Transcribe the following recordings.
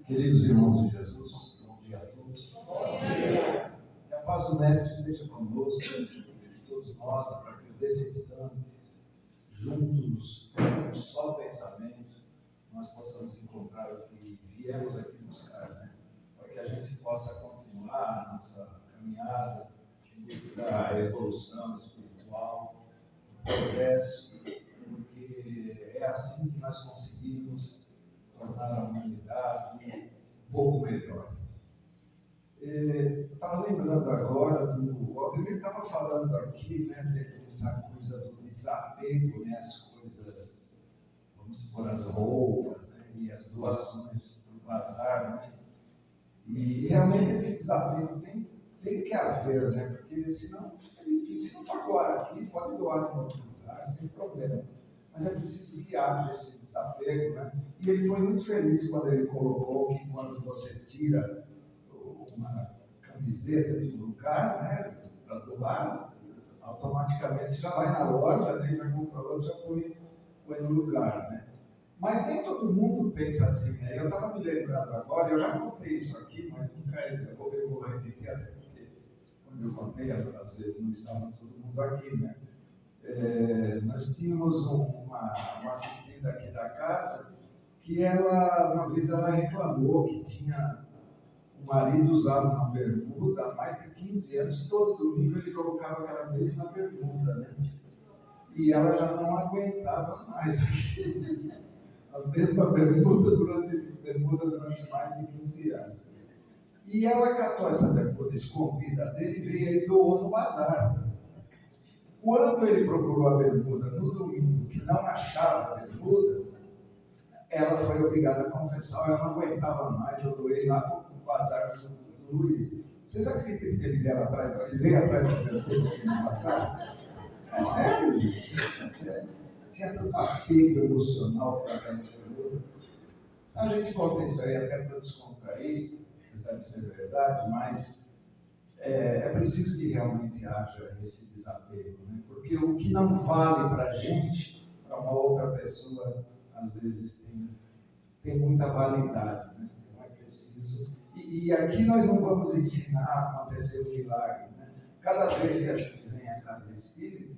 Queridos irmãos de Jesus, bom dia a todos. Bom dia. Que a paz do Mestre esteja conosco, todos nós, a partir desse instante, juntos, com um só pensamento, nós possamos encontrar o que viemos aqui buscar, né? Para que a gente possa continuar a nossa caminhada em busca da evolução espiritual, do progresso, porque é assim que nós conseguimos tornar a humanidade um pouco melhor. Eu estava lembrando agora o Aldemir estava falando aqui, né, dessa coisa do desapego, né, as coisas, vamos supor, as roupas, né, e as doações do bazar, né, e realmente esse desapego tem que haver, né, porque senão fica difícil. Se não for doar aqui, pode doar em outro lugar, sem problema. Mas é preciso que haja esse desapego, né? E ele foi muito feliz quando ele colocou que quando você tira uma camiseta de um lugar, né, para doar, automaticamente você já vai na loja, né, já compra outra, já põe no lugar, né? Mas nem todo mundo pensa assim, né? Eu estava me lembrando agora, eu já contei isso aqui, mas nunca eu vou repetir, até porque quando eu contei, às vezes não estava todo mundo aqui, né? Nós tínhamos uma assistida aqui da casa que uma vez ela reclamou que o marido usava uma bermuda há mais de 15 anos, todo domingo ele colocava aquela mesma bermuda, né? E ela já não aguentava mais a mesma bermuda durante mais de 15 anos. E ela catou essa bermuda escondida dele e veio e doou no bazar. Quando ele procurou a bermuda no domingo, que não achava a bermuda, ela foi obrigada a confessar, ela não aguentava mais, eu doei lá no bazar do Luiz. Vocês acreditam que ele veio atrás da bermuda no bazar? É sério, é sério. Tinha tanto apego emocional para aquela bermuda. A gente conta isso aí até para descontrair, apesar de ser verdade, mas é preciso que realmente haja esse desapego, né? Porque o que não vale para a gente, para uma outra pessoa, às vezes tem muita validade, né? Então é preciso. E aqui nós não vamos ensinar a acontecer o milagre, né? Cada vez que a gente vem à casa espírita,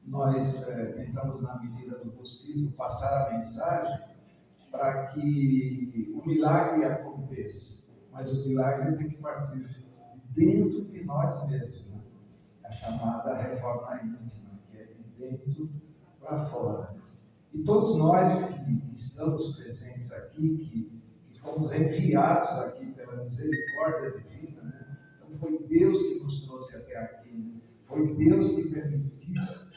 nós tentamos, na medida do possível, passar a mensagem para que o milagre aconteça. Mas o milagre tem que partir de dentro de nós mesmos, né? A chamada reforma íntima, que é de dentro para fora. E todos nós que estamos presentes aqui, que fomos enviados aqui pela misericórdia divina, né? Então foi Deus que nos trouxe até aqui, né? Foi Deus que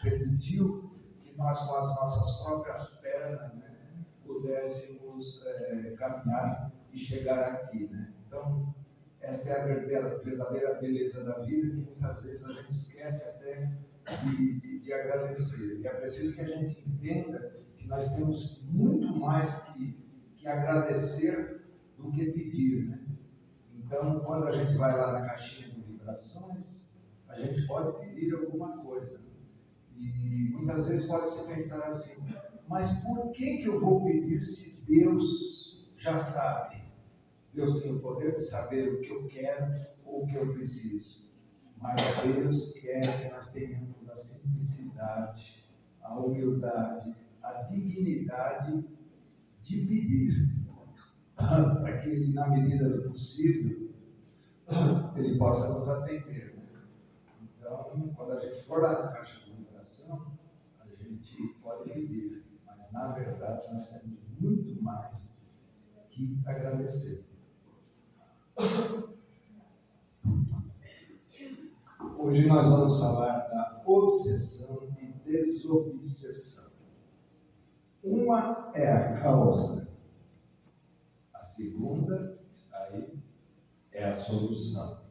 permitiu que nós, com as nossas próprias pernas, né, pudéssemos caminhar e chegar aqui, né? Então, esta é a verdadeira beleza da vida, que muitas vezes a gente esquece até de agradecer. E é preciso que a gente entenda que nós temos muito mais que agradecer do que pedir, né? Então, quando a gente vai lá na caixinha de vibrações, a gente pode pedir alguma coisa. E muitas vezes pode se pensar assim, mas por que eu vou pedir se Deus já sabe? Deus tem o poder de saber o que eu quero ou o que eu preciso. Mas Deus quer que nós tenhamos a simplicidade, a humildade, a dignidade de pedir, para que Ele, na medida do possível, Ele possa nos atender. Então, quando a gente for lá na caixa de vibração, a gente pode pedir, mas na verdade nós temos muito mais que agradecer. Hoje nós vamos falar da obsessão e desobsessão. Uma é a causa, a segunda está aí, é a solução.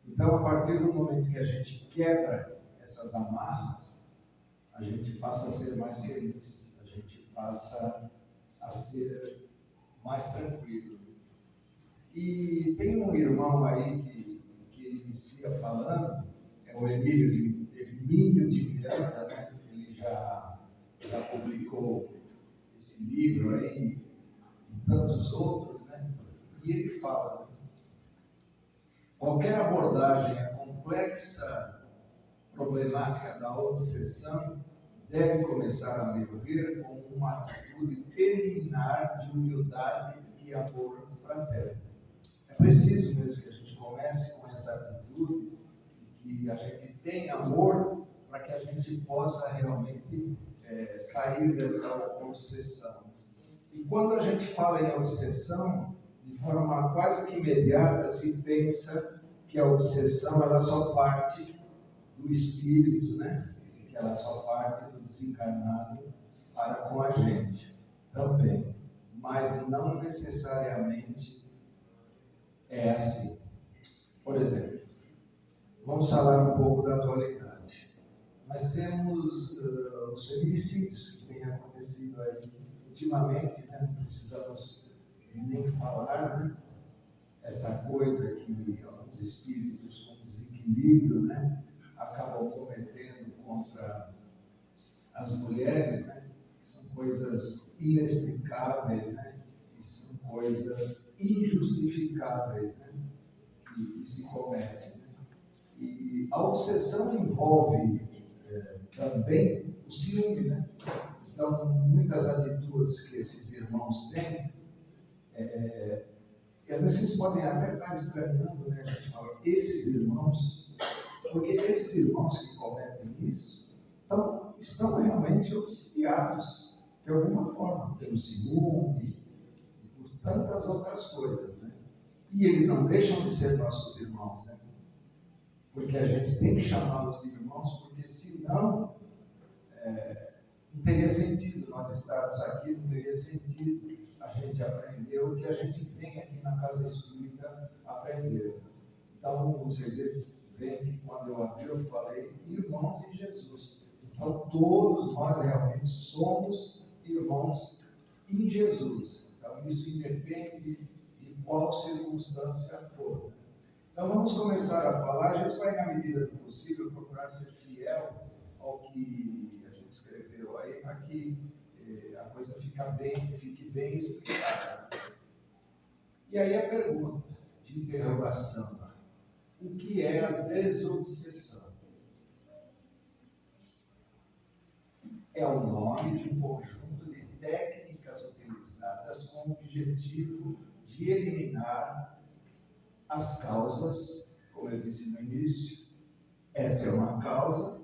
Então, a partir do momento que a gente quebra essas amarras, a gente passa a ser mais feliz, a gente passa a ser mais tranquilo. E tem um irmão aí que inicia falando, é o Emílio de Miranda, né? Ele já publicou esse livro aí em tantos dos outros, né? E ele fala: qualquer abordagem à complexa problemática da obsessão deve começar, a meu ver, com uma atitude preliminar de humildade e amor fraterno. É preciso mesmo que a gente comece com essa atitude, que a gente tenha amor, para que a gente possa realmente sair dessa obsessão. E quando a gente fala em obsessão, de forma quase que imediata, se pensa que a obsessão ela só parte do espírito, né? Que ela só parte do desencarnado para com a gente também, mas não necessariamente é assim. Por exemplo, vamos falar um pouco da atualidade. Nós temos os feminicídios que têm acontecido aí ultimamente, né? Não precisamos nem falar, né? Essa coisa que alguns espíritos com desequilíbrio, né, acabam cometendo contra as mulheres, né, que são coisas inexplicáveis, né, que são coisas injustificáveis, né, que se cometem. Né. E a obsessão envolve também o ciúme, né? Então, muitas atitudes que esses irmãos têm, e às vezes vocês podem até estar estranhando, né? A gente fala, esses irmãos, porque esses irmãos que cometem isso estão realmente obsidiados, de alguma forma, pelo ciúme e por tantas outras coisas, né? E eles não deixam de ser nossos irmãos, né? Porque a gente tem que chamá-los de irmãos, porque senão não teria sentido nós estarmos aqui, não teria sentido a gente aprender o que a gente vem aqui na Casa Espírita aprender. Então, vocês veem que quando eu abri, eu falei irmãos em Jesus. Então, todos nós realmente somos irmãos em Jesus. Então, isso independe de qual circunstância for. Então, vamos começar a falar. A gente vai, na medida do possível, procurar ser fiel ao que a gente escreveu aí, para que a coisa fique bem explicada. E aí a pergunta de interrogação: o que é a desobsessão? É o nome de um conjunto de técnicas utilizadas com o objetivo de eliminar as causas, como eu disse no início. Essa é uma causa,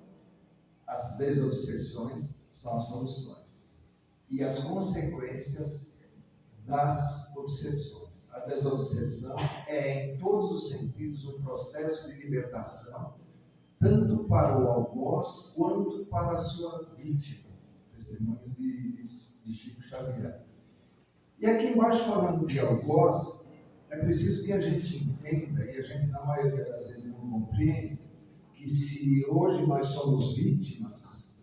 as desobsessões são as soluções. E as consequências das obsessões. A desobsessão é, em todos os sentidos, um processo de libertação, tanto para o algoz quanto para a sua vítima. Testemunhos de Chico Xavier. E aqui embaixo, falando de algoz, é preciso que a gente entenda, e a gente na maioria das vezes não compreende, que se hoje nós somos vítimas,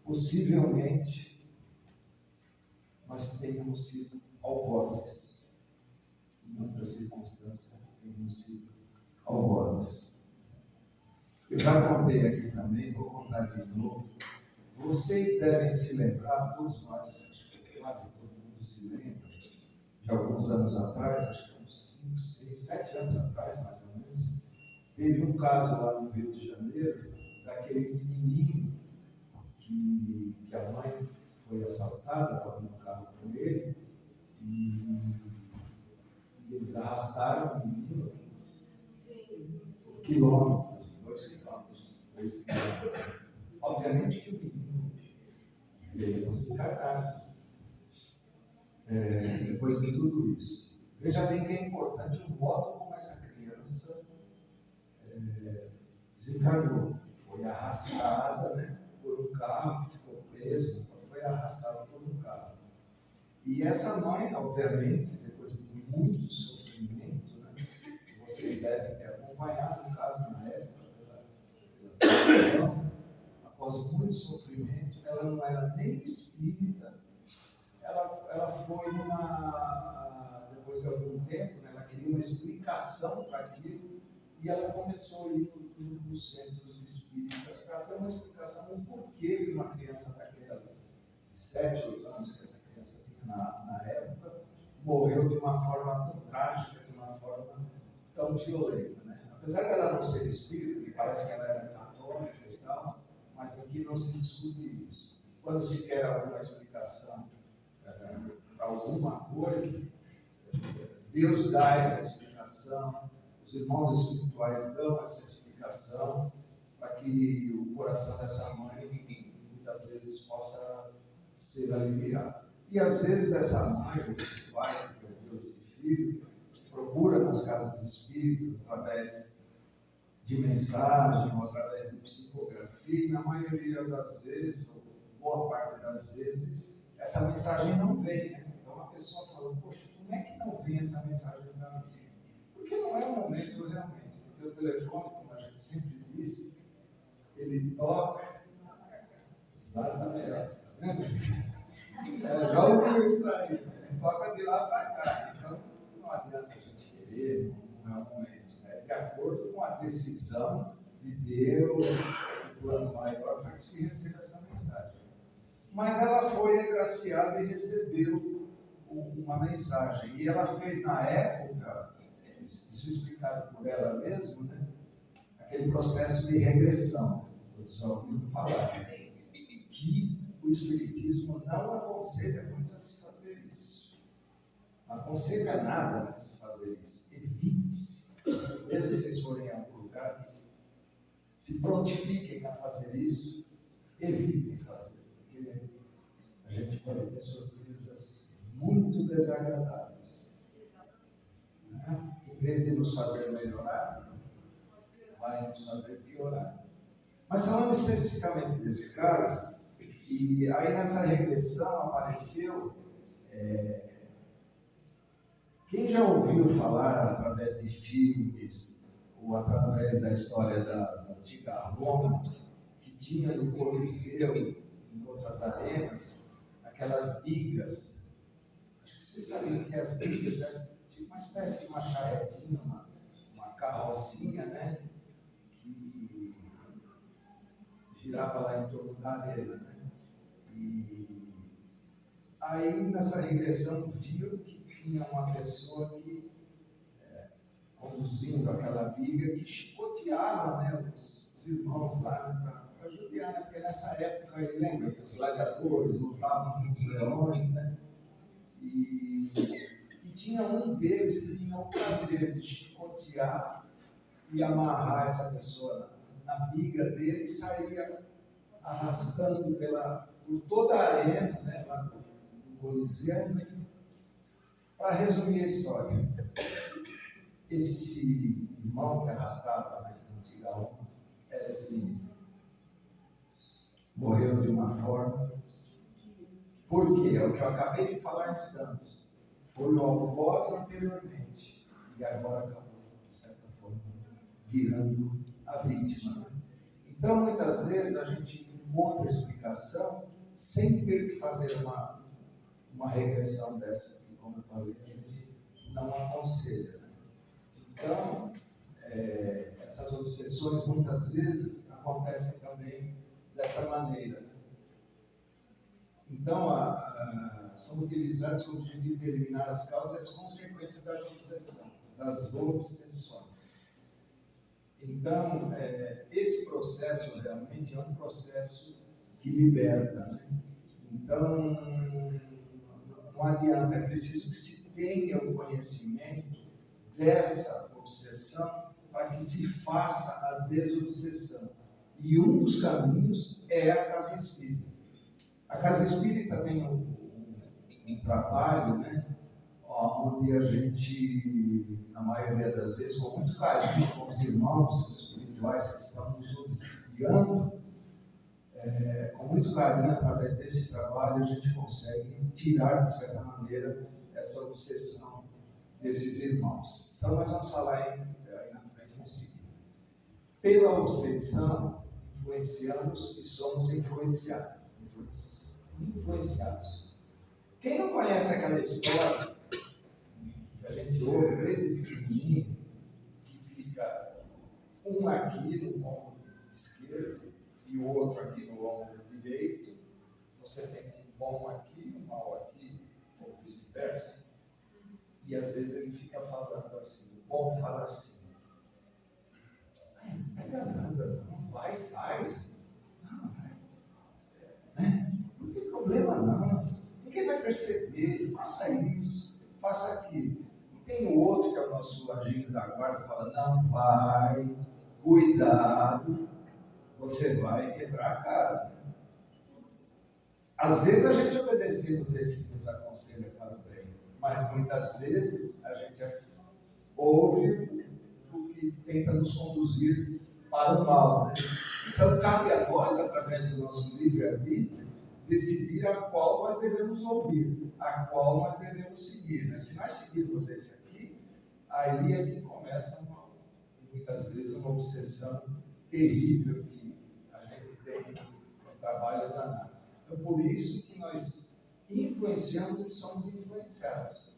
possivelmente nós tenhamos sido algozes. Em outra circunstância, tenhamos sido algozes. Eu já contei aqui também, vou contar de novo. Vocês devem se lembrar, todos nós, acho que quase todo mundo se lembra, de alguns anos atrás, acho que uns 5, 6, 7 anos atrás, mais ou menos, teve um caso lá no Rio de Janeiro, daquele menininho que a mãe foi assaltada, estava no carro com ele, e eles arrastaram o menino por quilômetros, 2 quilômetros, 3 quilômetros. Obviamente que o menino veio desencarnar depois de tudo isso. Veja bem que é importante o modo como essa criança desencarnou. Foi arrastada, né, por um carro, ficou preso, foi arrastada por um carro. E essa mãe, obviamente, depois de muito sofrimento, né, vocês devem ter acompanhado o caso na época, após muito sofrimento, ela não era nem espírita, ela foi depois de algum tempo, né, ela queria uma explicação para aquilo, e ela começou a ir nos centros espíritas para ter uma explicação do porquê de uma criança daquela, de 7, 8 anos que essa criança tinha na época, morreu de uma forma tão trágica, de uma forma tão violenta, né? Apesar dela não ser espírita, me parece que ela era católica e tal, mas aqui não se discute isso. Quando se quer alguma explicação para alguma coisa, Deus dá essa explicação, os irmãos espirituais dão essa explicação para que o coração dessa mãe muitas vezes possa ser aliviado. E às vezes essa mãe, ou esse pai que perdeu esse filho, procura nas casas espíritas através de mensagem ou através de psicografia, e na maioria das vezes, ou boa parte das vezes, essa mensagem não vem, né? Então a pessoa fala, poxa, como é que não vem essa mensagem para mim? Porque não é o momento realmente, porque o telefone, como a gente sempre diz, ele toca, exatamente, está vendo? Já ouviu isso aí, né? Toca de lá para cá, então não adianta a gente querer, não é o momento, é de acordo com a decisão de Deus, do plano maior, para que se receba essa mensagem. Mas ela foi agraciada e recebeu uma mensagem, e ela fez na época, isso explicado por ela mesma, né? Aquele processo de regressão, todos já ouviram falar, que o Espiritismo não aconselha muito a se fazer isso. Não aconselha nada a se fazer isso. Evite-se. Mesmo se vocês forem a algum lugar, se prontifiquem a fazer isso, evitem fazer. Porque a gente pode ter surpresas muito desagradáveis. Né? Em vez de nos fazer melhorar, vai nos fazer piorar. Mas falando especificamente desse caso, e aí nessa regressão apareceu, quem já ouviu falar através de filmes ou através da história da antiga Roma, que tinha no Coliseu e em outras arenas, aquelas bigas, acho que vocês sabem que as bigas, né? Tinha uma espécie de uma charretinha, uma carrocinha, né? Que girava lá em torno da arena, né? E aí, nessa regressão, viu que tinha uma pessoa que, conduzindo aquela biga, que chicoteava, né, os irmãos lá, né, para judiar, né, porque nessa época, aí, lembra que os gladiadores lutavam com os leões, né, e tinha um deles que tinha o prazer de chicotear e amarrar essa pessoa na biga dele e saía arrastando por toda a arena, né, lá do Coliseu. Para resumir a história, esse irmão que arrastava na antiga Roma era esse menino. Morreu de uma forma. Por quê? É o que eu acabei de falar há instantes. Foi o algoz anteriormente e agora acabou, de certa forma, virando a vítima. Então, muitas vezes, a gente encontra explicação sem ter que fazer uma regressão dessa, que, como eu falei, a gente não aconselha. Né? Então, essas obsessões, muitas vezes, acontecem também dessa maneira. Né? Então, são utilizados como objetivo de eliminar as causas e as consequências das obsessões. Então, esse processo realmente é um processo que liberta. Né? Então, não adianta, é preciso que se tenha o conhecimento dessa obsessão para que se faça a desobsessão. E um dos caminhos é a casa espírita. A casa espírita tem um trabalho, né, onde a gente, na maioria das vezes, com muito carinho, com os irmãos espirituais que estão nos auxiliando, com muito carinho, através desse trabalho, a gente consegue tirar, de certa maneira, essa obsessão desses irmãos. Então, nós vamos falar aí na frente em seguida. Pela obsessão, influenciamos e somos influenciados. Quem não conhece aquela história que a gente ouve desde pequenininho, que fica um aqui no ombro esquerdo e o outro aqui no ombro direito, você tem um bom aqui, um mal aqui, ou vice-versa. E às vezes ele fica falando assim, o povo fala assim, não pega nada, não, vai, faz. Não, vai. Né? Não tem problema não. Ninguém vai perceber, faça isso, faça aquilo. E tem o outro que é o nosso agente da guarda, fala, não vai, cuidado, você vai quebrar a cara. Às vezes a gente obedecemos esse que nos aconselha para o bem, mas muitas vezes a gente ouve o que tenta nos conduzir para o mal. Né? Então cabe a nós, através do nosso livre-arbítrio, decidir a qual nós devemos ouvir, a qual nós devemos seguir. Né? Se nós seguirmos esse aqui, aí é que começa muitas vezes uma obsessão terrível que a gente tem no trabalho danado. Então, por isso que nós influenciamos e somos influenciados.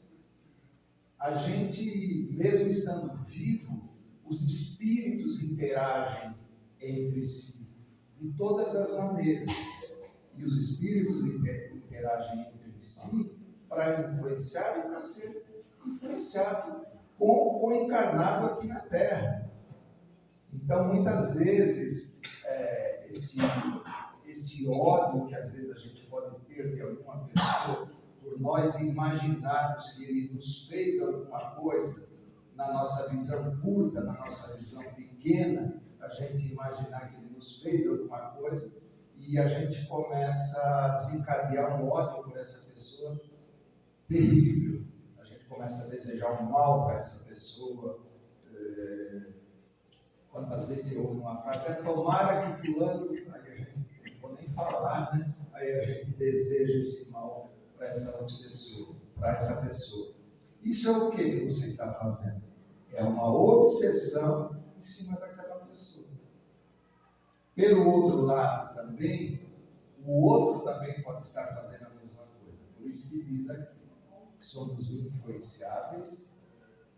A gente, mesmo estando vivo, os espíritos interagem entre si de todas as maneiras. E os espíritos interagem entre si para influenciar e para ser influenciado com o encarnado aqui na Terra. Então, muitas vezes, esse ódio que às vezes a gente pode ter de alguma pessoa, por nós imaginarmos que ele nos fez alguma coisa, na nossa visão curta, na nossa visão pequena, a gente imaginar que ele nos fez alguma coisa e a gente começa a desencadear um ódio por essa pessoa terrível. A gente começa a desejar o mal para essa pessoa. Quantas vezes você ouve uma frase, tomara que fulano, aí a gente não pode nem falar, né? Aí a gente deseja esse mal para essa pessoa. Isso é o que você está fazendo? É uma obsessão em cima daquela pessoa. Pelo outro lado também, o outro também pode estar fazendo a mesma coisa. Por isso que diz aqui, somos influenciáveis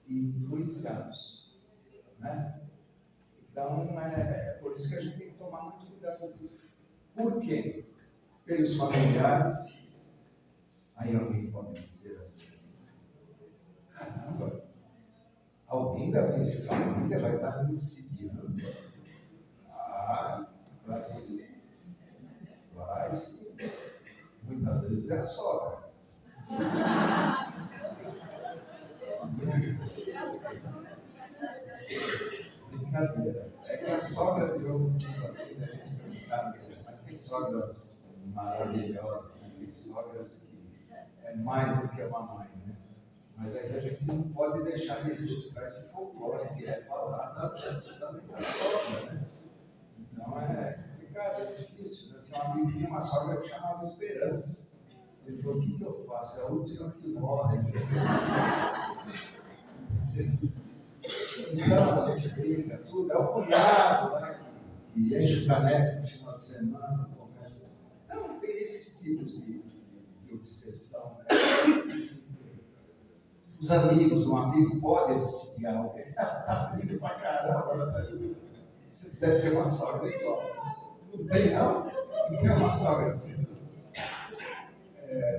e influenciados. Né? Então, é por isso que a gente tem que tomar muito cuidado com isso. Por quê? Pelos familiares. Aí alguém pode dizer assim, caramba, alguém da minha família vai estar me obsidiando? Vai sim. Vai sim. Muitas vezes é a sogra. Brincadeira. É que a sogra virou motivo assim da gente brincar mesmo, mas tem sogras maravilhosas, né? Tem sogras que é mais do que uma mãe, né? Mas é que a gente não pode deixar de registrar esse folclore que é falar da sogra, né? Então é complicado, é difícil. Eu tinha um amigo que tinha uma sogra que chamava Esperança. Ele falou, o que eu faço? É a última que morre. Então, a gente brinca, tudo. É o cunhado, né, que enche o caneco no final de semana. Começa. Então, tem esses tipos de obsessão. Né? Os amigos, um amigo pode obsidiar alguém. Tá briga pra caramba, você deve ter uma sogra igual. Não tem, não? Não tem uma sogra assim.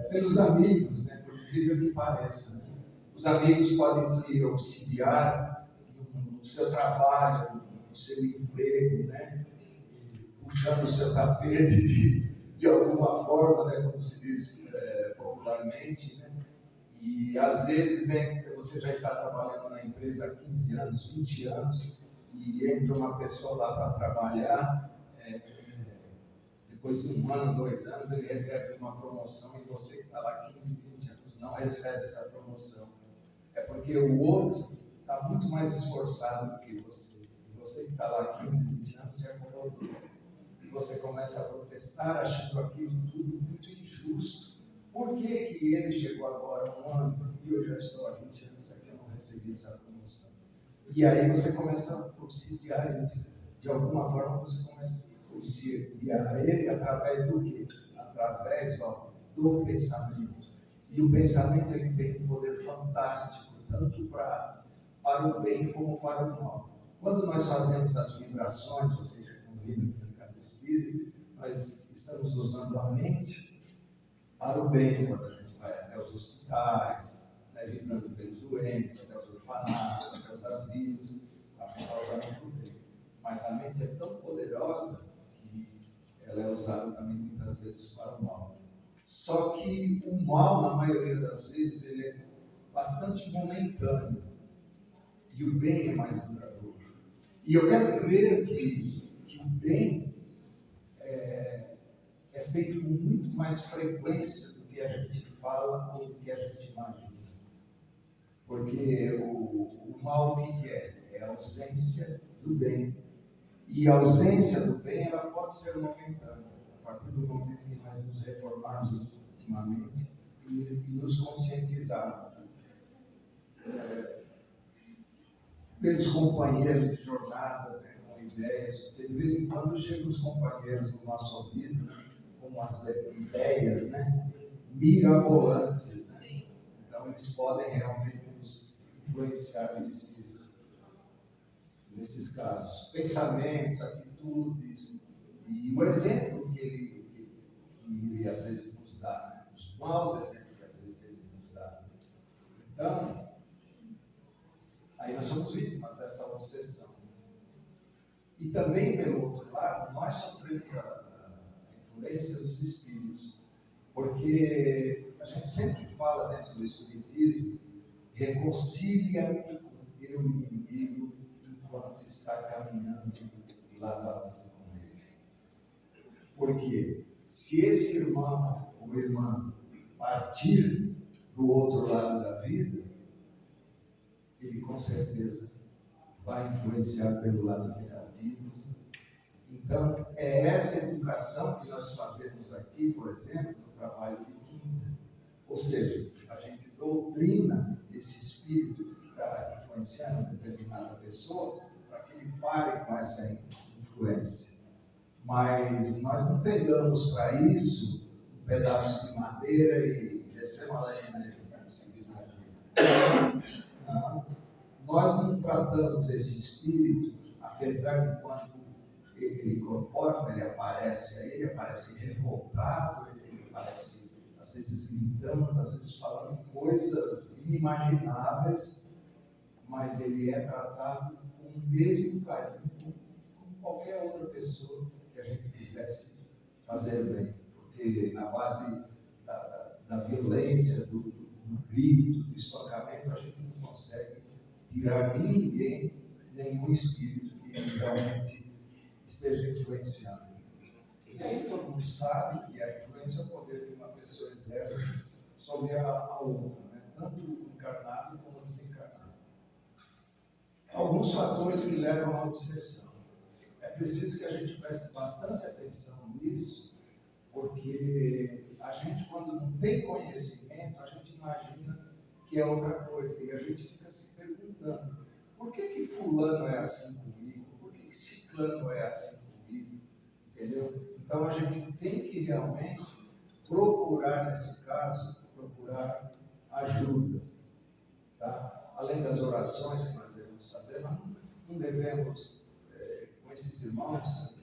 Pelos amigos, né, por incrível que pareça. Né? Os amigos podem te obsidiar no seu trabalho, no seu emprego, né? Puxando o seu tapete de alguma forma, né? Como se diz popularmente. Né? E às vezes você já está trabalhando na empresa há 15 anos, 20 anos, e entra uma pessoa lá para trabalhar, depois de 1 ano, 2 anos, ele recebe uma promoção e você que está lá 15, 20 anos não recebe essa promoção. É porque o outro está muito mais esforçado do que você. E você que está lá 15, 20 anos, se acomodou. E você começa a protestar, achando aquilo tudo muito injusto. Por que ele chegou agora 1 ano e eu já estou há 20 anos aqui, eu não recebi essa promoção? E aí você começa a obsidiar ele. De alguma forma você começa a obsidiar ele através do quê? Através do pensamento. E o pensamento ele tem um poder fantástico, tanto para o bem como para o mal. Quando nós fazemos as vibrações, vocês que estão vindo aqui na Casa Espírita, nós estamos usando a mente para o bem, quando a gente vai até os hospitais, né, vibrando pelos doentes, até os orfanatos, até os asilos, a gente está usando para o bem. Mas a mente é tão poderosa que ela é usada também muitas vezes para o mal. Só que o mal, na maioria das vezes, ele é bastante momentâneo. E o bem é mais duradouro. E eu quero crer que o bem é feito com muito mais frequência do que a gente fala ou do que a gente imagina. Porque o mal, o que é? É a ausência do bem. E a ausência do bem, ela pode ser momentânea. A partir do momento que nós nos reformarmos intimamente e nos conscientizarmos. Pelos companheiros de jornadas, com ideias, porque de vez em quando chegam os companheiros no nosso ouvido com umas ideias, mirabolantes. Então eles podem realmente nos influenciar nesses casos. Pensamentos, atitudes, e o exemplo que ele às vezes nos dá, os maus exemplos que às vezes ele nos dá. Então, aí nós somos vítimas dessa obsessão. E também, pelo outro lado, nós sofremos a influência dos espíritos. Porque a gente sempre fala dentro do espiritismo, reconcilia-te com o teu inimigo enquanto está caminhando lado a lado com ele. Porque se esse irmão ou irmã partir para o outro lado da vida, ele com certeza vai influenciar pelo lado negativo. Então, é essa educação que nós fazemos aqui, por exemplo, no trabalho de quinta. Ou seja, a gente doutrina esse espírito que está influenciando determinada pessoa para que ele pare com essa influência. Mas nós não pegamos para isso um pedaço de madeira e descemos a lenha nele, como se diz na Bíblia. Não. Nós não tratamos esse espírito, apesar de quando ele incorpora, ele aparece aí, ele aparece revoltado, ele aparece às vezes gritando, às vezes falando coisas inimagináveis, mas ele é tratado com o mesmo carinho como qualquer outra pessoa que a gente quisesse fazer bem, porque na base da violência, do grito, do espancamento, a gente não consegue tirar de ninguém nenhum espírito que realmente esteja influenciando. E aí todo mundo sabe que a influência é o poder que uma pessoa exerce sobre a outra, tanto o encarnado como o desencarnado. Alguns fatores que levam à obsessão. É preciso que a gente preste bastante atenção nisso, porque a gente, quando não tem conhecimento, a gente imagina que é outra coisa, e a gente fica se perguntando, por que fulano é assim comigo? Por que ciclano é assim comigo? Entendeu? Então a gente tem que realmente procurar, nesse caso, procurar ajuda. Tá? Além das orações que nós devemos fazer, nós não devemos, com esses irmãos,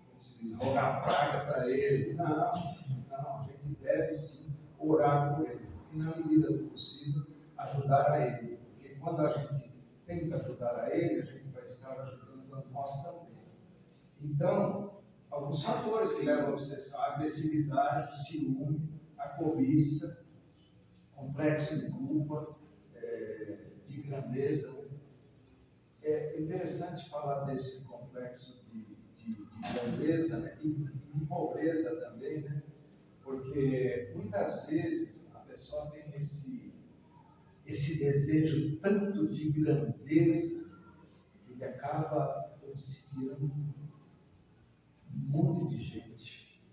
como se diz, rogar praga para ele. Não, a gente deve sim orar por ele, e na medida do possível ajudar a ele. Porque quando a gente tenta ajudar a ele, a gente vai estar ajudando a nós também. Então, alguns fatores que levam à obsessão: a agressividade, ciúme, a cobiça, complexo de culpa, de grandeza. É interessante falar desse complexo de grandeza, e de pobreza também, porque muitas vezes a pessoa tem esse desejo tanto de grandeza que ele acaba obsidiando um monte de gente.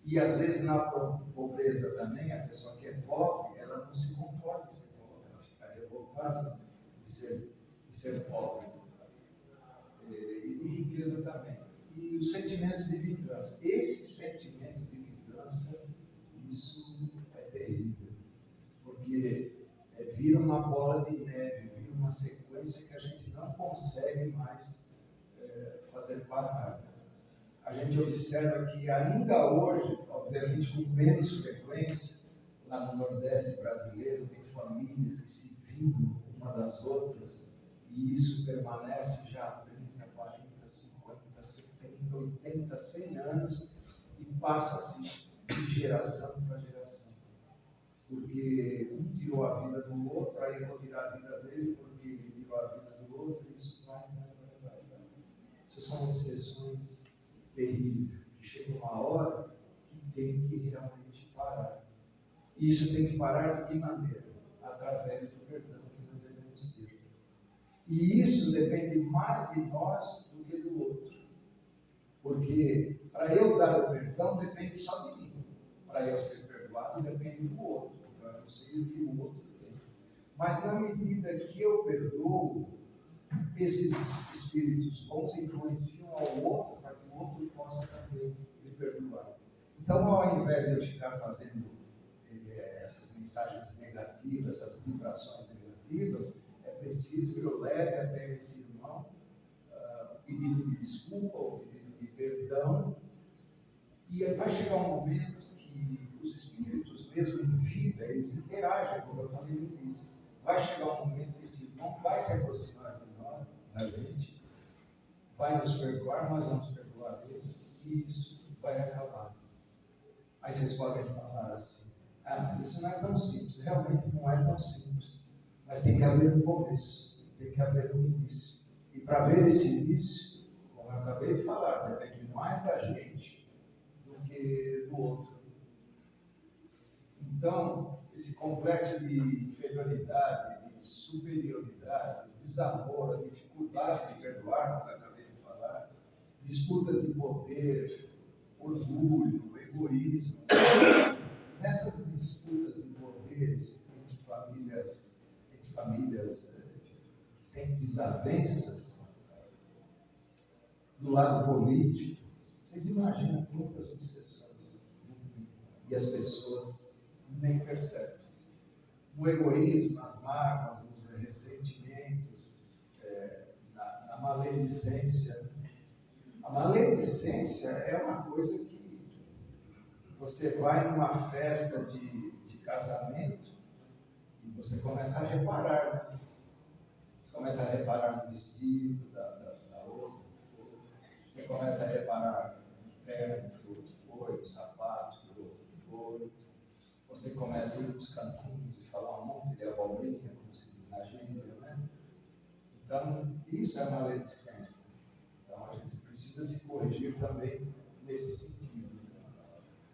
E às vezes na pobreza também, a pessoa que é pobre, ela não se conforma em ser pobre, ela fica revoltada em ser pobre. E de riqueza também. E os sentimentos de vingança. Esse sentimento de vingança, isso é terrível. Porque vira uma bola de neve, vira uma sequência que a gente não consegue mais fazer parar. A gente observa que ainda hoje, obviamente com menos frequência, lá no Nordeste brasileiro, tem famílias que se vindo uma das outras, e isso permanece já há 30, 40, 50, 70, 80, 100 anos, e passa-se de geração para geração. Porque um tirou a vida do outro, aí eu vou tirar a vida dele, porque ele tirou a vida do outro, e isso vai. Isso são obsessões terríveis. Chega uma hora que tem que realmente parar. E isso tem que parar de que maneira? Através do perdão que nós devemos ter. E isso depende mais de nós do que do outro. Porque para eu dar o perdão depende só de mim. Para eu ser perdoado depende do outro. Então eu não sei o que o outro tem. Mas na medida que eu perdoo, esses espíritos bons influenciam ao outro para que o outro possa também me perdoar. Então, ao invés de eu ficar fazendo essas mensagens negativas, essas vibrações negativas, é preciso que eu leve até esse irmão o pedido de desculpa, o pedido de perdão, e vai chegar um momento que os espíritos, mesmo em vida, eles interagem, como eu falei no início. Vai chegar um momento que esse irmão vai se aproximar de nós, da gente, vai nos perdoar, nós vamos perdoar ele, e isso vai acabar. Aí vocês podem falar assim, mas isso não é tão simples. Realmente não é tão simples. Mas tem que haver um começo, tem que haver um início. E para ver esse início, como eu acabei de falar, depende mais da gente do que do outro. Então, esse complexo de inferioridade, de superioridade, desamor, a dificuldade de perdoar, como eu acabei de falar, disputas de poder, orgulho, egoísmo. Nessas disputas de poderes entre famílias que têm desavenças, do lado político, vocês imaginam quantas obsessões e as pessoas nem percebem. No egoísmo, nas mágoas, nos ressentimentos, na maledicência. A maledicência é uma coisa que você vai numa festa de casamento e você começa a reparar, né? Você começa a reparar no vestido da outra, você começa a reparar no terno que o outro foi, no sapato que o outro foi. Você começa a ir nos cantinhos e falar um monte de abobrinha, como se diz na gíria, né? Então, isso é maledicência. Então, a gente precisa se corrigir também nesse sentido.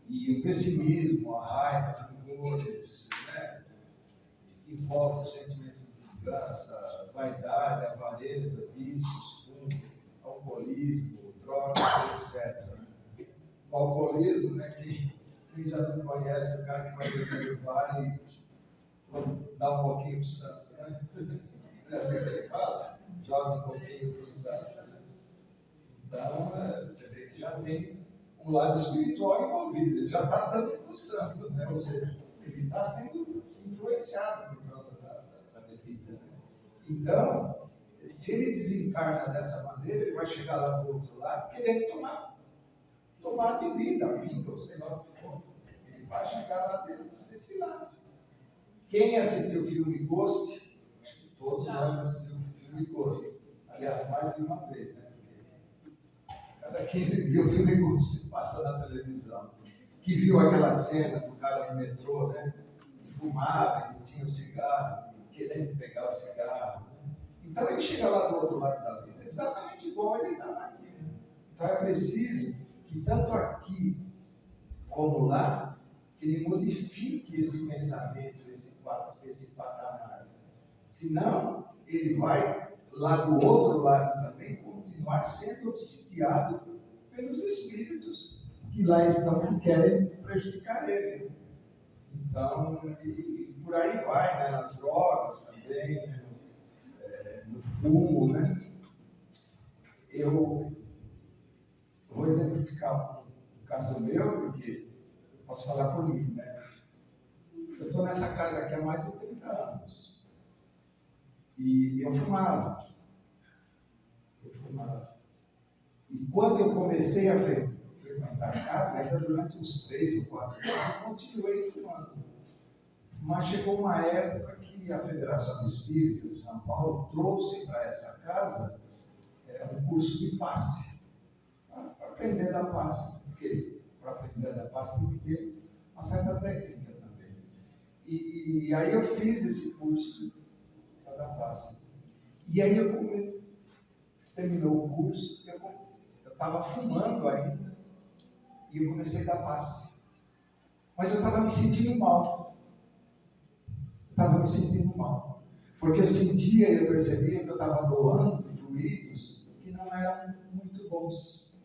E o pessimismo, a raiva, rancores, né? Envolve os sentimentos de vingança, vaidade, avareza, vícios, fumo, alcoolismo, drogas, etc. O alcoolismo, né? Quem já não conhece o cara que vai beber no bar e dá um pouquinho para o santo, né? Não é assim que ele fala? Joga um pouquinho para o santo, né? Então, você vê que já tem um lado espiritual envolvido, ele já está dando para o santo, né? Ou seja, ele está sendo influenciado por causa da bebida, né? Então, se ele desencarna dessa maneira, ele vai chegar lá do outro lado querendo tomar bebida, vinho, ou sei lá o que for. Ele vai chegar lá desse lado. Quem assistiu o filme Ghost, acho que todos nós assistimos o filme Ghost. Aliás, mais de uma vez, né? Cada 15 dias o filme Ghost passa na televisão. Que viu aquela cena do cara no metrô, né? Que fumava, e tinha um cigarro, querendo pegar o cigarro. Né? Então ele chega lá do outro lado da vida, exatamente igual ele estava aqui. Né? Então é preciso que tanto aqui como lá, que ele modifique esse pensamento, esse patamar. Senão, ele vai, lá do outro lado também, continuar sendo obsidiado pelos espíritos que lá estão, que querem prejudicar ele. Então, e por aí vai, né? Nas drogas também, né? No fumo, né? Eu vou exemplificar um caso meu, porque eu posso falar por mim, né? Eu estou nessa casa aqui há mais de 30 anos. E eu fumava. E quando eu comecei a frequentar a casa, ainda durante uns 3 ou 4 anos, eu continuei fumando. Mas chegou uma época que a Federação Espírita de São Paulo trouxe para essa casa um curso de passe, para aprender a dar passe, porque para aprender a dar passe tem que ter uma certa técnica também. E aí eu fiz esse curso para dar passe. E aí terminou o curso, eu estava fumando ainda, e eu comecei a dar passe. Mas eu estava me sentindo mal. Porque eu sentia e eu percebia que eu estava doando fluidos que não eram muito bons.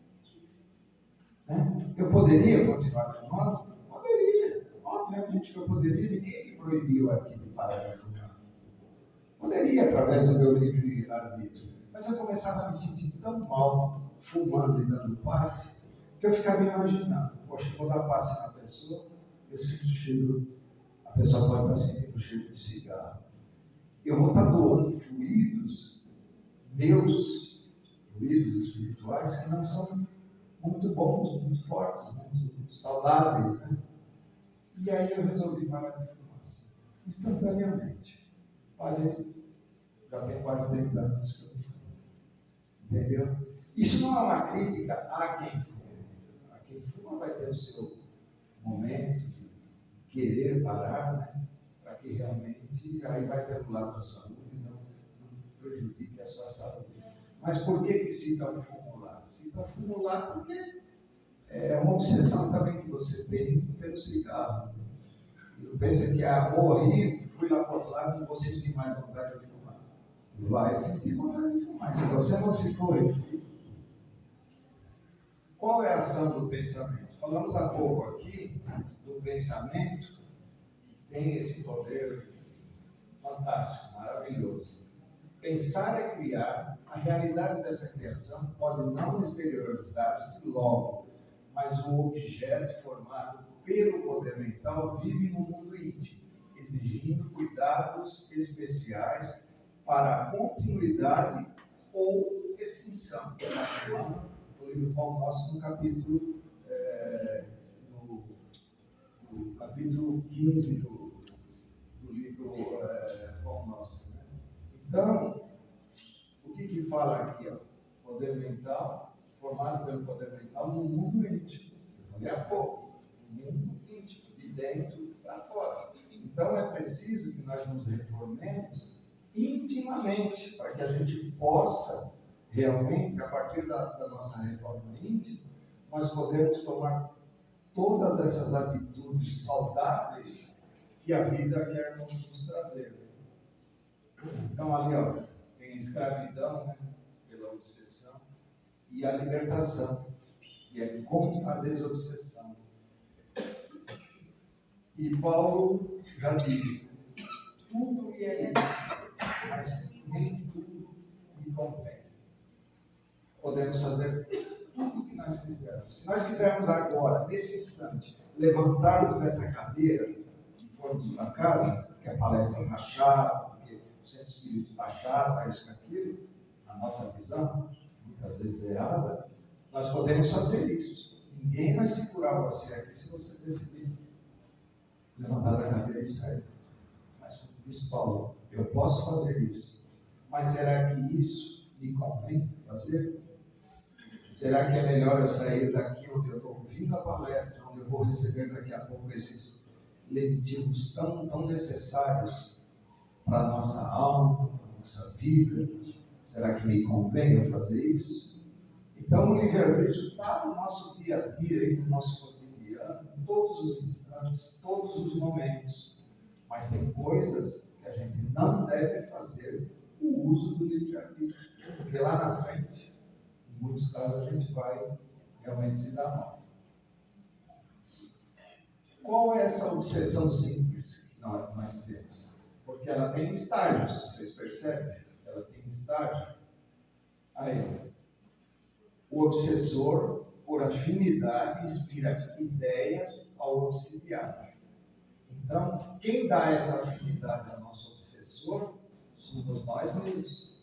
Né? Eu poderia continuar fumando? Poderia. Obviamente que eu poderia. Ninguém me proibiu aqui de parar de fumar. Poderia, através do meu livre-arbítrio. Mas eu começava a me sentir tão mal fumando e dando passe que eu ficava imaginando. Poxa, eu vou dar passe na pessoa, eu sinto o cheiro. A pessoa pode estar sentindo o cheiro de cigarro. Eu vou estar doando fluidos, meus fluidos espirituais, que não são muito bons, muito fortes, muito saudáveis. Né? E aí eu resolvi parar de fumar. Instantaneamente. Parei. Já tem quase 30 anos que eu não fumo. Entendeu? Isso não é uma crítica a quem fuma. A quem fuma vai ter o seu momento de querer parar, né? Para que realmente aí vai pelo lado da saúde, não prejudique a sua saúde. Mas por que cita o fumo lá? Cita o fumo lá porque é uma obsessão também que você tem pelo cigarro. Eu penso que morri, fui lá para o outro lado, não vou sentir mais vontade de fumar. Vai sentir vontade de fumar. Se você não se corrigir, qual é a ação do pensamento? Falamos há pouco aqui do pensamento que tem esse poder fantástico, maravilhoso. Pensar é criar. A realidade dessa criação pode não exteriorizar-se logo, mas o objeto formado pelo poder mental vive no mundo íntimo, exigindo cuidados especiais para a continuidade ou extinção. No livro Pão Nosso, no capítulo, no capítulo 15 do livro Pão Nosso. Né? Então, o que fala aqui? Ó? Poder mental, formado pelo poder mental no mundo íntimo. Eu falei há pouco, no mundo íntimo, de dentro para fora. Então, é preciso que nós nos reformemos intimamente, para que a gente possa, realmente, a partir da nossa reforma íntima, nós podemos tomar todas essas atitudes saudáveis que a vida quer nos trazer. Então, ali, ó, tem a escravidão, né, pela obsessão, e a libertação, que é com a desobsessão. E Paulo já diz, tudo me é lícito, mas nem tudo me convém. Podemos fazer tudo o que nós quisermos. Se nós quisermos agora, nesse instante, levantarmos dessa cadeira e formos para casa, que a palestra está chata, porque o centro espírita está chato, isso e aquilo, na nossa visão, muitas vezes errada, nós podemos fazer isso. Ninguém vai segurar você aqui se você decidir levantar da cadeira e sair. Mas, como diz Paulo, eu posso fazer isso. Mas será que isso me convém fazer? Será que é melhor eu sair daqui onde eu estou ouvindo a palestra, onde eu vou receber daqui a pouco esses lentivos tão necessários para a nossa alma, para a nossa vida? Será que me convém eu fazer isso? Então, o livre-arbítrio está no nosso dia a dia, no nosso cotidiano, em todos os instantes, todos os momentos. Mas tem coisas que a gente não deve fazer o uso do livre-arbítrio, porque lá na frente, em muitos casos, a gente vai realmente se dar mal. Qual é essa obsessão simples que nós temos? Porque ela tem estágios, vocês percebem? Ela tem estágio. Aí, o obsessor, por afinidade, inspira ideias ao obsidiado. Então, quem dá essa afinidade ao nosso obsessor somos nós mesmos.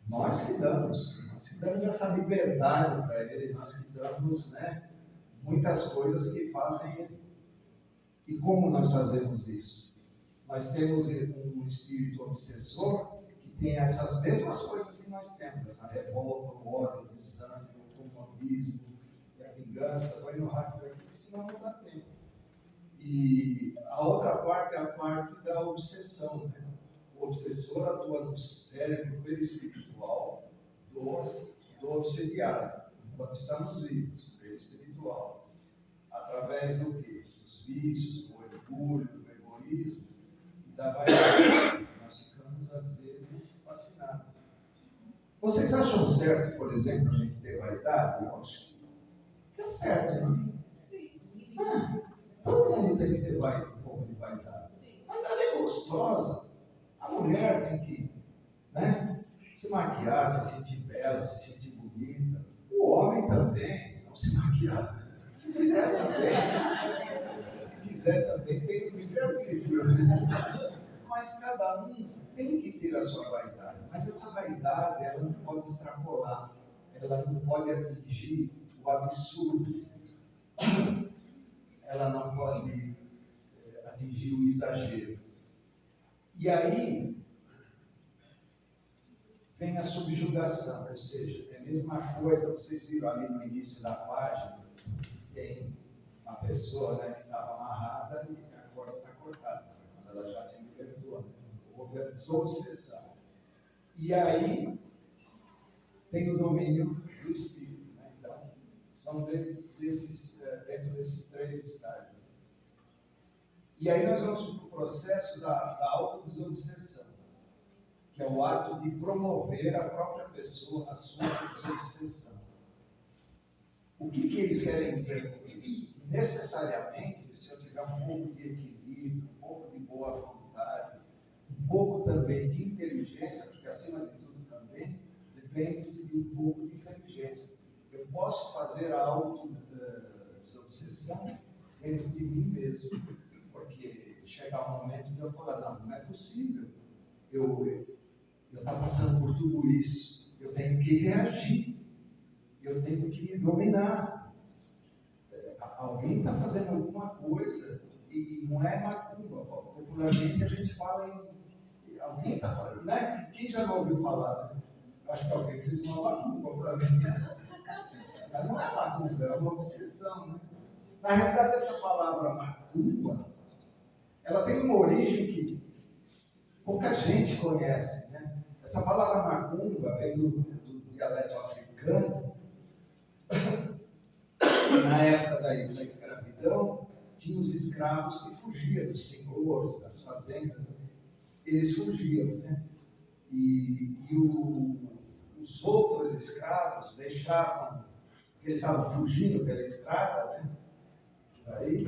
Nós que damos essa liberdade para ele, nós que damos, né, muitas coisas que fazem ele E como nós fazemos isso? Nós temos um espírito obsessor que tem essas mesmas coisas que nós temos, essa revolta, o ódio, o desânimo, o comodismo, a vingança. Estou indo rápido aqui, senão não dá tempo. E a outra parte é a parte da obsessão, né? O obsessor atua no cérebro perispiritual do obsediado, enquanto estamos vivos, perispiritual, através do quê? Dos vícios, do orgulho, do egoísmo e da vaidade. Nós ficamos, às vezes, fascinados. Vocês acham certo, por exemplo, a gente ter vaidade? Eu acho que é certo, não é? Todo mundo tem que ter um pouco de vaidade. Vaidade é gostosa. A mulher tem que, né, se maquiar, se sentir bela, se sentir bonita. O homem também, não se maquiar. Se quiser também. Se quiser também, tem o livre-arbítrio. Mas cada um tem que ter a sua vaidade. Mas essa vaidade, ela não pode extrapolar. Ela não pode atingir o absurdo. Ela não pode atingir o exagero. E aí vem a subjugação, ou seja, é a mesma coisa, vocês viram ali no início da página, tem uma pessoa, né, que estava amarrada e a corda está cortada, quando ela já se libertou, né? Houve a desobsessão. E aí tem o domínio do espírito, né? Então, são dentro desses 3 estágios. E aí nós vamos para o processo da autodesobsessão, que é o ato de promover a própria pessoa, a sua desobsessão. O que eles querem dizer com isso? Necessariamente, se eu tiver um pouco de equilíbrio, um pouco de boa vontade, um pouco também de inteligência, porque acima de tudo também depende-se de um pouco de inteligência. Eu posso fazer a autodesobsessão dentro de mim mesmo, porque chegar um momento de eu falar, não é possível eu estar passando por tudo isso, eu tenho que reagir, eu tenho que me dominar. Alguém está fazendo alguma coisa e não é macumba. Popularmente a gente fala em. Alguém está falando, né? Quem já não ouviu falar? Né? Acho que alguém fez uma macumba para mim. Mas não é macumba, é uma obsessão. Né? Na realidade, essa palavra macumba, ela tem uma origem que pouca gente conhece. Né? Essa palavra macumba vem do dialeto africano. Na época da escravidão, tinha os escravos que fugiam dos senhores, das fazendas. Eles fugiam, né? Os outros escravos deixavam, porque eles estavam fugindo pela estrada, né? Aí,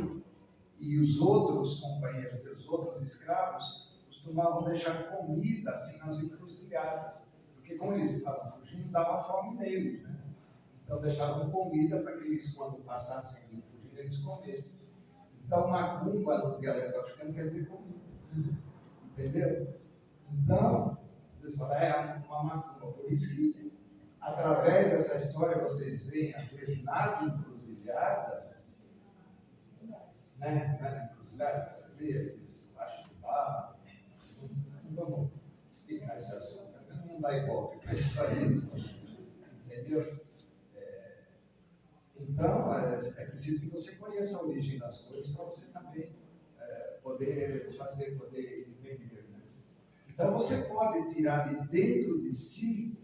e os outros companheiros, os outros escravos, costumavam deixar comida assim nas encruzilhadas, porque como eles estavam fugindo, dava fome neles, né? Então deixavam comida para que eles, quando passassem e fugindo, eles comessem. Então macumba no dialeto africano quer dizer comida. Entendeu? Então, vocês falam, é uma macumba. Por isso que, através dessa história, vocês veem, às vezes, nas encruzilhadas, né? Na encruzilhada, você vê, eles acham de barra. Não vamos explicar esse assunto, não dá ibope para isso aí. Entendeu? Então, é preciso que você conheça a origem das coisas para você também poder fazer, poder entender. Né? Então, você pode tirar de dentro de si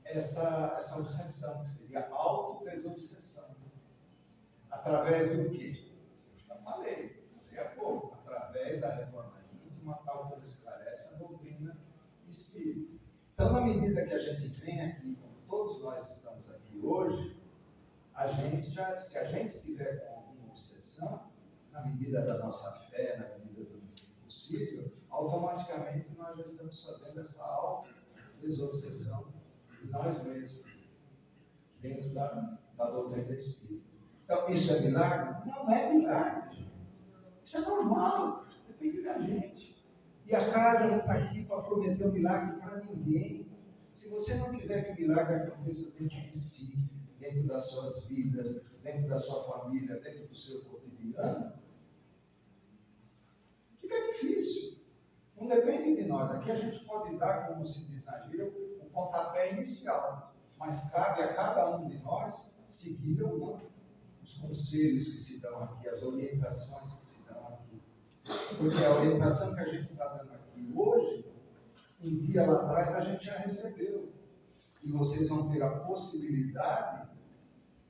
essa obsessão, que seria a autodesobsessão. Através do quê? Eu já falei há pouco, através da reforma íntima, tal como esclarece a doutrina espírita. Então, na medida que a gente vem aqui, como todos nós estamos aqui hoje, se a gente tiver com alguma obsessão, na medida da nossa fé, na medida do possível, automaticamente nós já estamos fazendo essa autodesobsessão de nós mesmos, dentro da doutrina espírita. Então, isso é milagre? Não é milagre, gente. Isso é normal, depende da gente. E a casa não está aqui para prometer um milagre para ninguém. Se você não quiser que o milagre aconteça dentro de si, dentro das suas vidas, dentro da sua família, dentro do seu cotidiano, Não depende de nós. Aqui a gente pode dar, como se diz na gíria, o pontapé inicial. Mas cabe a cada um de nós seguir ou não os conselhos que se dão aqui, as orientações que se dão aqui. Porque a orientação que a gente está dando aqui hoje, um dia lá atrás a gente já recebeu. E vocês vão ter a possibilidade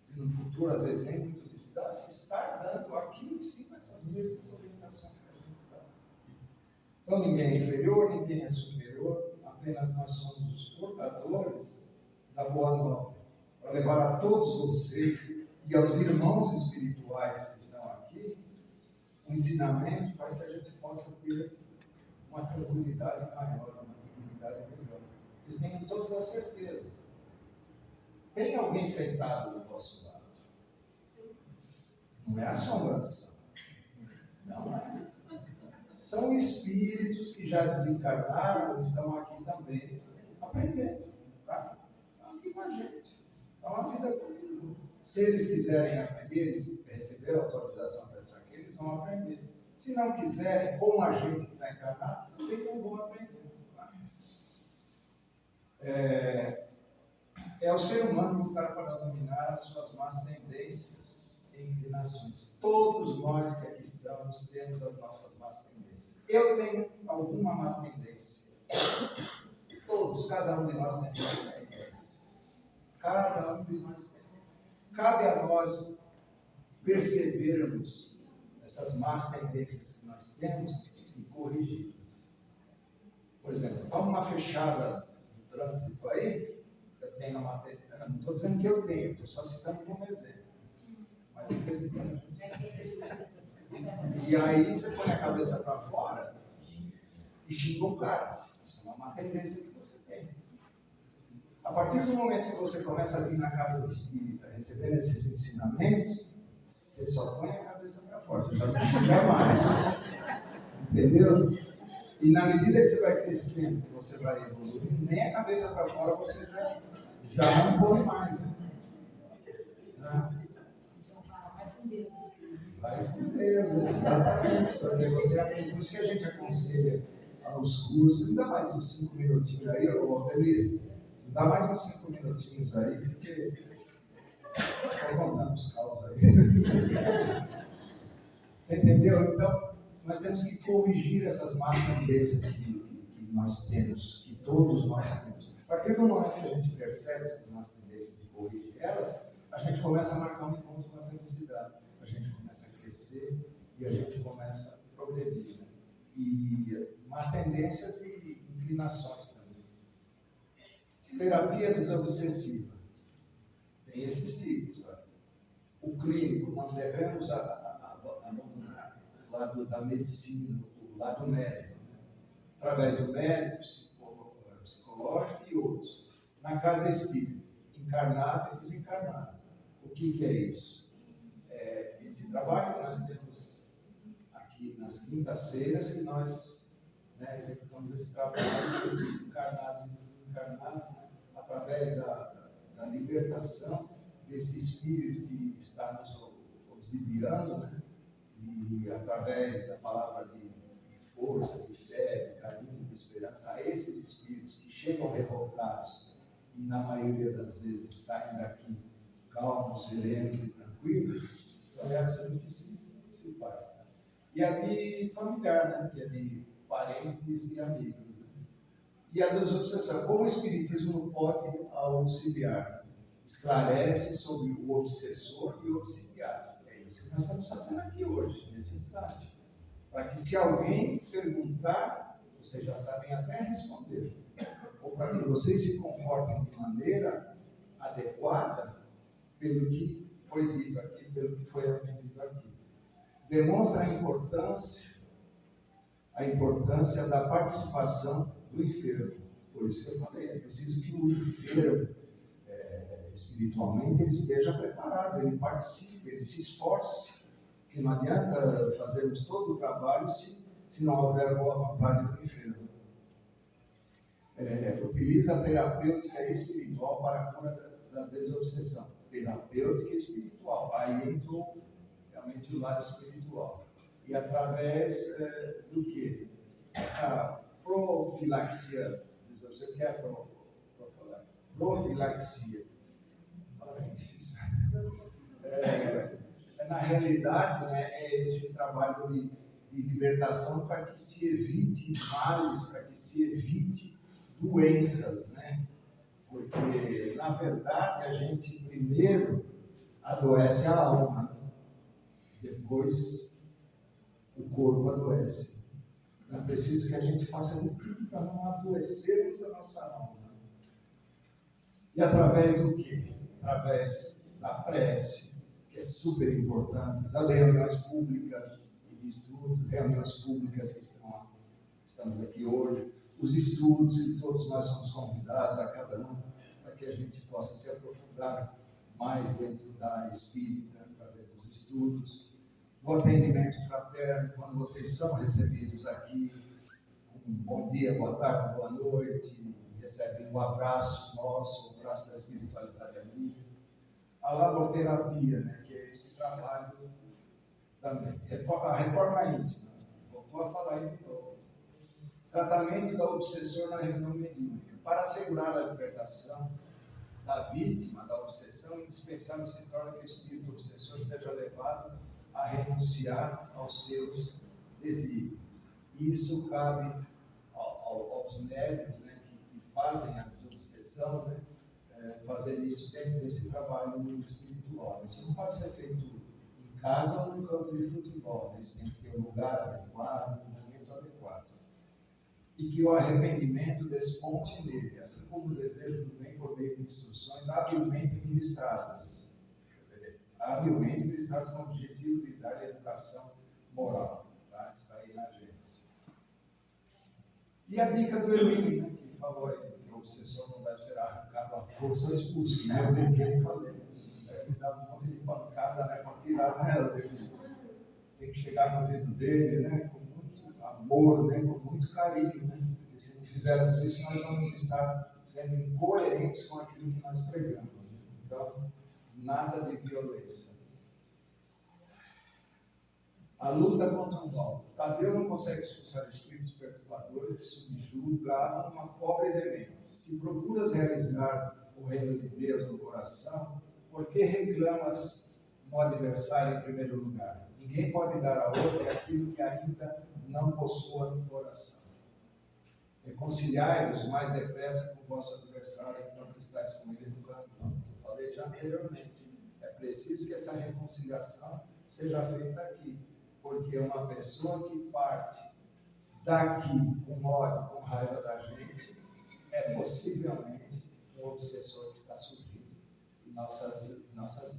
de, no futuro, às vezes nem muito distante, estar dando aqui em cima essas mesmas orientações que a gente dá. Então ninguém é inferior, ninguém é superior, apenas nós somos os portadores da boa nova, para levar a todos vocês e aos irmãos espirituais que estão aqui, um ensinamento para que a gente possa ter uma tranquilidade maior, uma tranquilidade melhor. Eu tenho toda a certeza. Tem alguém sentado do vosso lado? Não é assombração. Não é. São espíritos que já desencarnaram e estão aqui também, aprendendo. Tá? Estão aqui com a gente. Então a vida continua. Se eles quiserem aprender, eles receberam autorização para estar aqui, eles vão aprender. Se não quiserem, como a gente que está encarnado, também não vão aprender. Tá? É o ser humano lutar para dominar as suas más tendências e inclinações. Todos nós que aqui estamos temos as nossas más tendências. Eu tenho alguma má tendência. Todos, cada um de nós tem má tendência. Cada um de nós tem. Cabe a nós percebermos essas más tendências que nós temos e corrigi-las. Por exemplo, toma uma fechada no trânsito aí, eu tenho uma tendência. Não estou dizendo que eu tenho, estou só citando como exemplo. Mas de vez em quando a gente tem. E aí você põe a cabeça para fora e xinga o cara. Isso é uma tendência que você tem. A partir do momento que você começa a vir na casa de espírita, recebendo esses ensinamentos, você só põe a cabeça para fora, você já não xinga mais. Entendeu? E na medida que você vai crescendo, você vai evoluindo, nem a cabeça para fora você já não põe mais. Né? Vai com Deus, exatamente. Porque você aprende. Por isso que a gente aconselha aos cursos, ainda mais uns 5 minutinhos aí, dá mais uns 5 minutinhos aí, porque estou contando os caos aí. Você entendeu? Então, nós temos que corrigir essas más tendências que nós temos, que todos nós temos. A partir do momento que a gente percebe essas más tendências e corrige elas, a gente começa a marcar um encontro com a felicidade. A gente começa a crescer e a gente começa a progredir. Né? E más tendências e inclinações também. Terapia desobsessiva. Tem esses tipos. Olha. O clínico, nós devemos abandonar o lado da medicina, o lado médico. Né? Através do médico, psicológico e outros. Na casa espírita, encarnado e desencarnado. O que é isso? Esse trabalho que nós temos aqui nas quintas-feiras, que nós executamos esse trabalho de encarnados e desencarnados, né? Através da libertação desse espírito que está nos obsidiando, né? E através da palavra de força, de fé, de carinho, de esperança, a esses espíritos que chegam revoltados e na maioria das vezes saem daqui calmos, serenos e tranquilos. Então é assim que se faz. Né? E a de familiar, né? Que é de parentes e amigos. Né? E a desobsessão. Como o Espiritismo não pode auxiliar? Esclarece sobre o obsessor e o obsidiário. É isso que nós estamos fazendo aqui hoje, nesse instante. Para que se alguém perguntar, vocês já sabem até responder. Ou para que vocês se comportem de maneira adequada pelo que foi dito aqui, pelo que foi aprendido aqui. Demonstra a importância da participação do enfermo. Por isso que eu falei, é preciso que o enfermo, espiritualmente, ele esteja preparado, ele participe, ele se esforce. Porque não adianta fazermos todo o trabalho se não houver boa vontade do enfermo. Utiliza a terapêutica espiritual para a cura da desobsessão. Terapêutica espiritual. Aí entrou realmente o lado espiritual. E através do quê? Essa profilaxia. Você quer profilaxia? É difícil. Na realidade, né, é esse trabalho de libertação para que se evite males, para que se evite doenças, né? Porque, na verdade, a gente primeiro adoece a alma, depois o corpo adoece. É preciso que a gente faça de tudo para não adoecermos a nossa alma. E através do quê? Através da prece, que é super importante, das reuniões públicas e de estudos, reuniões públicas que estamos aqui hoje, os estudos, e todos nós somos convidados a cada um, para que a gente possa se aprofundar mais dentro da área espírita, através dos estudos, no atendimento fraterno, quando vocês são recebidos aqui, um bom dia, boa tarde, boa noite, recebem um abraço nosso, um abraço da espiritualidade amiga, a laboterapia, né, que é esse trabalho também, a reforma íntima, voltou a falar aí de novo, tratamento da obsessor na reunião mediúnica, para assegurar a libertação da vítima da obsessão, indispensável se torna que o espírito obsessor seja levado a renunciar aos seus desígnios. Isso cabe aos médiuns, né, que fazem a desobsessão, né, fazer isso dentro desse trabalho espiritual. Isso não pode ser feito em casa ou no campo de futebol, né? Isso tem que ter um lugar adequado, um momento adequado. E que o arrependimento desponte nele, assim como o desejo do bem por meio de instruções habilmente ministradas. Habilmente ministradas com o objetivo de dar educação moral. Tá? Está aí na Gênesis. E a dica do Emílio, né, que falou aí que o obsessor não deve ser arrancado à força ou expulso. Né? Eu brinquei e falei, deve dar um monte de pancada, né, para tirar nela dele. Tem que chegar no ouvido dele, né, com muito amor, né, com muito carinho. Né? Porque se não fizermos isso, nós vamos estar sendo incoerentes com aquilo que nós pregamos. Né? Então, nada de violência. A luta contra o mal. Tadeu não consegue expulsar espíritos perturbadores que subjugavam uma pobre demente. Se procuras realizar o reino de Deus no coração, por que reclamas no adversário em primeiro lugar? Ninguém pode dar a outro aquilo que ainda não possua no coração. Reconciliai-vos mais depressa com o vosso adversário enquanto estáis com ele no caminho. Eu falei já anteriormente. É preciso que essa reconciliação seja feita aqui. Porque uma pessoa que parte daqui com ódio, com raiva da gente, é possivelmente um obsessor que está surgindo em nossas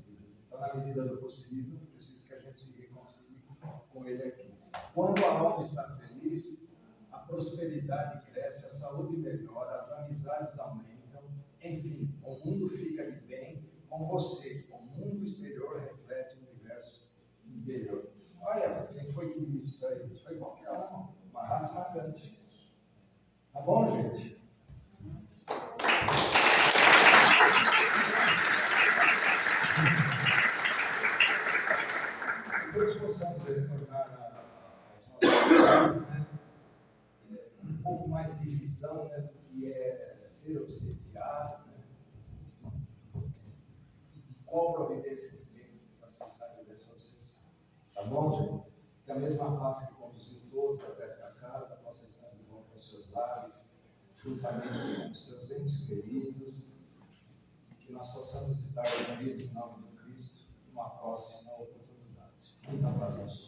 vidas. Então, na medida do possível, é preciso que a gente se reconcilie com ele aqui. Quando a alma está feliz, a prosperidade cresce, a saúde melhora, as amizades aumentam, enfim, o mundo fica de bem com você. O mundo exterior reflete o universo interior. Olha, quem foi que disse isso aí? Foi qualquer um, Mahatma Gandhi. Tá bom, gente? Depois possamos retornar aos nossos pais, né? Um pouco mais de visão, né, do que é ser obsediado, né? E de qual providência que tem para se sair dessa obsessão. Tá bom, gente? Que a mesma paz que conduziu todos até esta casa possa estar de volta aos seus lares, juntamente com os seus entes queridos, e que nós possamos estar unidos em nome de Cristo numa próxima oportunidade. Muita paz.